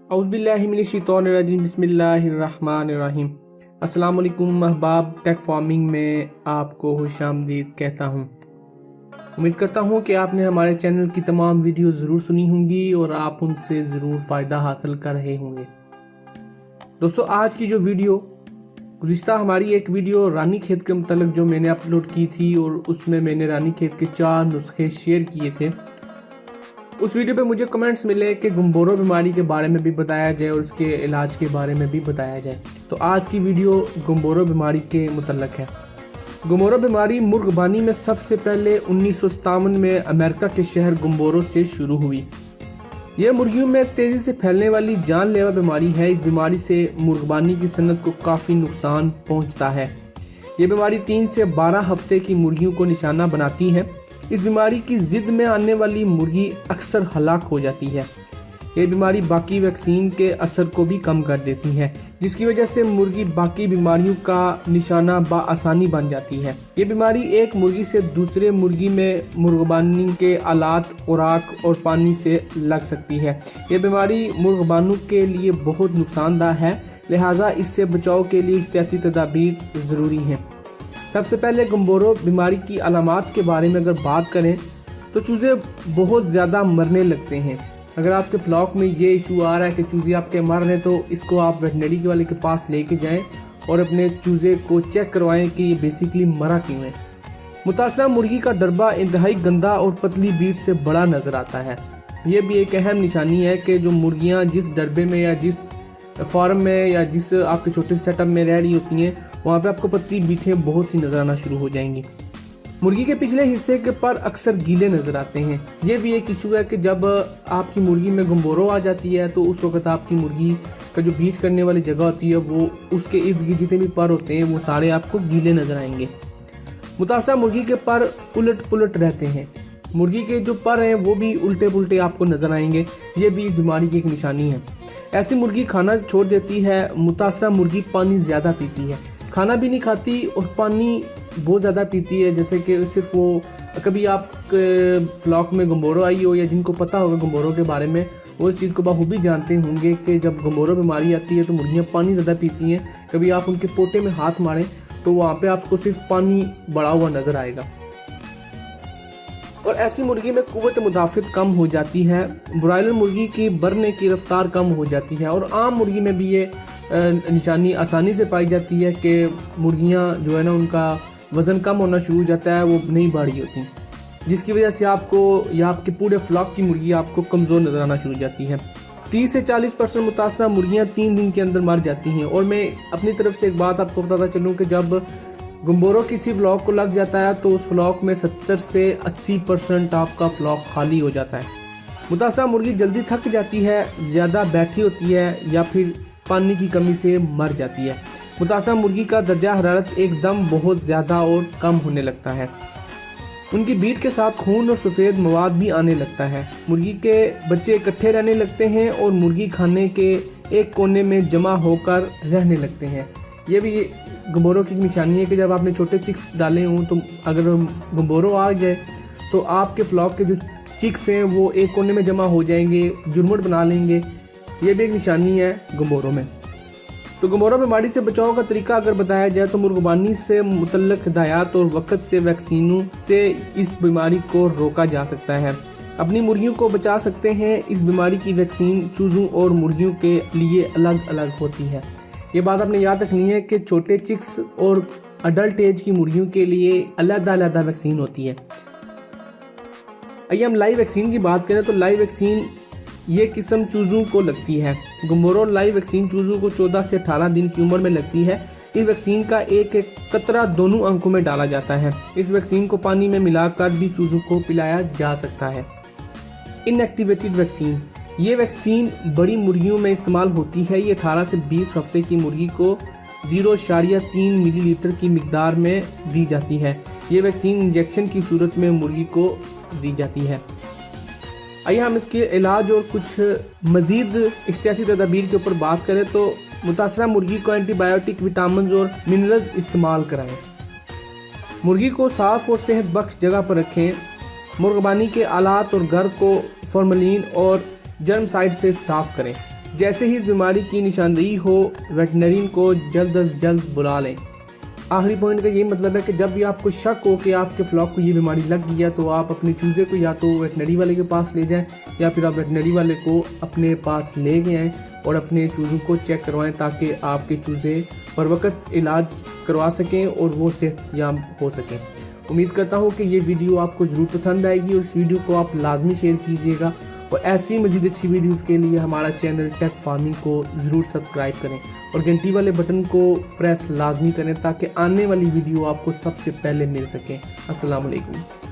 औज़ुबिल्लाहिमिनश्शैतानिर्रजीम बिस्मिल्लाहिर्रहमानिर्रहीम। अस्सलाम वालेकुम अहबाब, टेक फार्मिंग में आपको खुशामदीद कहता हूँ। उम्मीद करता हूँ कि आपने हमारे चैनल की तमाम वीडियो ज़रूर सुनी होंगी और आप उनसे ज़रूर फ़ायदा हासिल कर रहे होंगे। दोस्तों, आज की जो वीडियो गुज़िश्ता हमारी एक वीडियो रानी खेत के मतलब जो मैंने अपलोड की थी और उसमें मैंने रानी खेत के 4 नुस्खे शेयर किए थे। उस वीडियो पे मुझे कमेंट्स मिले कि गुम्बोरो बीमारी के बारे में भी बताया जाए और उसके इलाज के बारे में भी बताया जाए। तो आज की वीडियो गुम्बोरो बीमारी के मुतल्लक है। गुम्बोरो बीमारी मुर्गबानी में सबसे पहले 1957 में अमेरिका के शहर गुम्बोरो से शुरू हुई। यह मुर्गियों में तेज़ी से फैलने वाली जानलेवा बीमारी है। इस बीमारी से मुर्गबानी की सनत को काफ़ी नुकसान पहुंचता है। ये बीमारी 3 से 12 हफ्ते की मुर्गियों को निशाना बनाती है। इस बीमारी की जिद में आने वाली मुर्गी अक्सर हलाक हो जाती है। ये बीमारी बाकी वैक्सीन के असर को भी कम कर देती है, जिसकी वजह से मुर्गी बाकी बीमारियों का निशाना बआसानी बन जाती है। ये बीमारी एक मुर्गी से दूसरे मुर्गी में मुर्गबानी के आलात, खुराक और पानी से लग सकती है। ये बीमारी मुर्गबानों के लिए बहुत नुकसानदाह है, लिहाजा इससे बचाव के लिए एहतियाती तदाबीर ज़रूरी हैं। सबसे पहले गुम्बोरो बीमारी की अलामात के बारे में अगर बात करें तो चूज़े बहुत ज़्यादा मरने लगते हैं। अगर आपके फ्लॉक में ये इशू आ रहा है कि चूज़े आपके मर रहे हैं तो इसको आप वेटनरी वाले के पास लेके जाएं और अपने चूज़े को चेक करवाएं कि ये बेसिकली मरा क्यों है। मुतासरा मुर्गी का डरबा इंतहाई गंदा और पतली बीट से बड़ा नज़र आता है। ये भी एक अहम निशानी है कि जो मुर्गियाँ जिस डरबे में या जिस फार्म में या जिस आपके छोटे सेटअप में रह रही होती हैं वहाँ पे आपको पतली बीटें बहुत सी नज़र आना शुरू हो जाएंगी। मुर्गी के पिछले हिस्से के पर अक्सर गीले नज़र आते हैं। ये भी एक इशू है कि जब आपकी मुर्गी में गुम्बोरो आ जाती है तो उस वक्त आपकी मुर्गी का जो बीट करने वाली जगह होती है वो उसके इर्द गिर्द जितने भी पर होते हैं वो सारे आपको गीले नज़र आएंगे। मुतासरा मुर्गी के पर उलट पुलट रहते हैं। मुर्गी के जो पर हैं वो भी उल्टे पुल्टे आपको नज़र आएंगे। ये भी इस बीमारी की एक निशानी है। ऐसी मुर्गी खाना छोड़ देती है। मुतासरा मुर्गी पानी ज़्यादा पीती है, खाना भी नहीं खाती और पानी बहुत ज़्यादा पीती है। जैसे कि सिर्फ वो कभी आप फ्लॉक में गुम्बोरो आई हो या जिनको पता होगा गुम्बोरो के बारे में वो इस चीज़ को बखूबी जानते होंगे कि जब गुम्बोरो बीमारी आती है तो मुर्गियाँ पानी ज़्यादा पीती हैं। कभी आप उनके पोटे में हाथ मारें तो वहाँ पे आपको सिर्फ पानी बढ़ा हुआ नज़र आएगा और ऐसी मुर्गी में कुव्वत मुदाफ़त कम हो जाती है। ब्रॉयलर मुर्गी की बढ़ने की रफ्तार कम हो जाती है और आम मुर्गी में भी ये निशानी आसानी से पाई जाती है कि मुर्गियाँ जो है ना उनका वज़न कम होना शुरू हो जाता है, वो नहीं बढ़ रही होती, जिसकी वजह से आपको या आपके पूरे फ्लॉक की मुर्गी आपको कमज़ोर नज़र आना शुरू हो जाती है। 30 से 40% मुतासरा मुर्गियाँ 3 दिन के अंदर मर जाती हैं। और मैं अपनी तरफ से एक बात आपको बताता चलूँ कि जब गुम्बोरो किसी फ्लॉक को लग जाता है तो उस फ्लॉक में 70 से 80% आपका फ्लॉक खाली हो जाता है। मुतासरा मुर्गी जल्दी थक जाती है, ज़्यादा बैठी होती है या फिर पानी की कमी से मर जाती है। मुतासरा मुर्गी का दर्जा हरारत एकदम बहुत ज़्यादा और कम होने लगता है। उनकी बीट के साथ खून और सफ़ेद मवाद भी आने लगता है। मुर्गी के बच्चे इकट्ठे रहने लगते हैं और मुर्गी खाने के एक कोने में जमा होकर रहने लगते हैं। ये भी गुम्बोरो की निशानी है कि जब आपने छोटे चिक्स डाले हों तो अगर गुम्बोरो आ जाए तो आपके फ्लॉक के जो चिक्स हैं वो एक कोने में जमा हो जाएंगे, जुर्मुट बना लेंगे। ये भी एक निशानी है गुम्बोरो में। तो गुम्बोरो बीमारी से बचाव का तरीका अगर बताया जाए तो मुर्गबानी से मुतल्लक हिदायत और वक्त से वैक्सीनों से इस बीमारी को रोका जा सकता है। अपनी मुर्गियों को बचा सकते हैं। इस बीमारी की वैक्सीन चूज़ों और मुर्गियों के लिए अलग अलग होती है। ये बात आपने याद रखनी है कि छोटे चिक्स और अडल्ट एज की मुर्गियों के लिए अलग वैक्सीन होती है। आइए हम लाइव वैक्सीन की बात करें तो लाइव वैक्सीन ये किस्म चूज़ों को लगती है। गुम्बोरो लाइव वैक्सीन चूज़ों को 14 से 18 दिन की उम्र में लगती है। इस वैक्सीन का एक एक कतरा दोनों आंखों में डाला जाता है। इस वैक्सीन को पानी में मिलाकर भी चूज़ों को पिलाया जा सकता है। इनएक्टिवेटेड वैक्सीन, ये वैक्सीन बड़ी मुर्गियों में इस्तेमाल होती है। ये 18 से 20 हफ्ते की मुर्गी को 0.3 मिलीलीटर की मिकदार में दी जाती है। ये वैक्सीन इंजेक्शन की सूरत में मुर्गी को दी जाती है। आइए हम इसके इलाज और कुछ मज़ीद एहतियाती तदाबीर के ऊपर बात करें तो मुतासरा मुर्गी को एंटीबायोटिक, विटामिन और मिनरल्स इस्तेमाल कराएं। मुर्गी को साफ़ और सेहत बख्श जगह पर रखें। मुर्गबानी के आलात और घर को फॉर्मलिन और जर्मसाइड से साफ़ करें। جیسے ہی اس بیماری کی نشاندہی ہو ویٹنرین کو جلد از جلد بلا لیں۔ آخری پوائنٹ کا یہ مطلب ہے کہ جب بھی آپ کو شک ہو کہ آپ کے فلاک کو یہ بیماری لگ گئی ہے تو آپ اپنے چوزے کو یا تو ویٹنری والے کے پاس لے جائیں یا پھر آپ ویٹنری والے کو اپنے پاس لے گئے آئیں اور اپنے چوزوں کو چیک کروائیں تاکہ آپ کے چوزے پر وقت علاج کروا سکیں اور وہ صحت یاب ہو سکیں۔ امید کرتا ہوں کہ یہ ویڈیو آپ کو ضرور پسند آئے گی اور اس ویڈیو کو آپ لازمی شیئر کیجیے گا، اور ایسی مزید اچھی ویڈیوز کے لیے ہمارا چینل ٹیک فارمنگ کو ضرور سبسکرائب کریں اور گھنٹی والے بٹن کو پریس لازمی کریں تاکہ آنے والی ویڈیو آپ کو سب سے پہلے مل سکیں۔ السلام علیکم۔